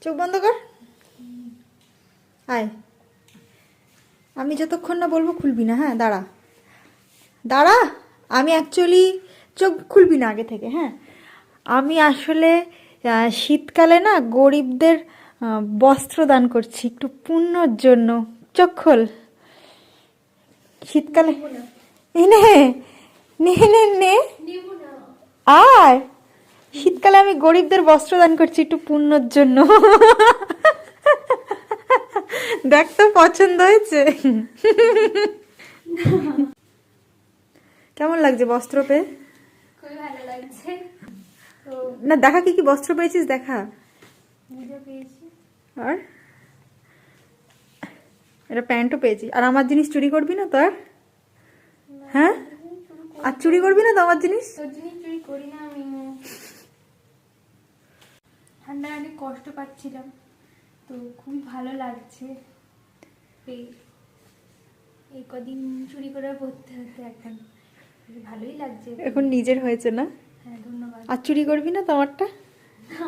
চোখ বন্ধ কর। আয়, আমি যতক্ষণ না বলবো খুলবি না। হ্যাঁ, দাঁড়া দাঁড়া। আমি অ্যাকচুয়ালি চোখ খুলবি না আগে থেকে। হ্যাঁ, আমি আসলে শীতকালে না গরিবদের বস্ত্র দান করছি একটু পুণ্যর জন্য। চোখ খোল। শীতকালে নে নে নে নে আয়। শীতকালে আমি গরিবদের বস্ত্র দান করছি একটু পুণ্যর জন্য। দেখ তো পছন্দ হয়েছে? কেমন লাগছে বস্ত্র পেয়ে? খুবই ভালো লাগছে। তো না, দেখা কি কি বস্ত্র পেয়েছিস, দেখা। নিজে পেয়েছি। আর এটা প্যান্টও পেয়েছি। আর আমার জিনিস চুরি করবি না তো? আর হ্যাঁ, আর চুরি করবি না তো আমার জিনিস? তোর জিনিস চুরি করি না আমি। ঠান্ডায় অনেক কষ্ট পাচ্ছিলাম, তো খুবই ভালো লাগছে পেয়ে। এই কদিন চুরি করে পড়তে হতে এখন ভালোই লাগছে। এখন নিজের হয়েছে না? হ্যাঁ, ধন্যবাদ। আর চুরি করবি না তো আমারটা? না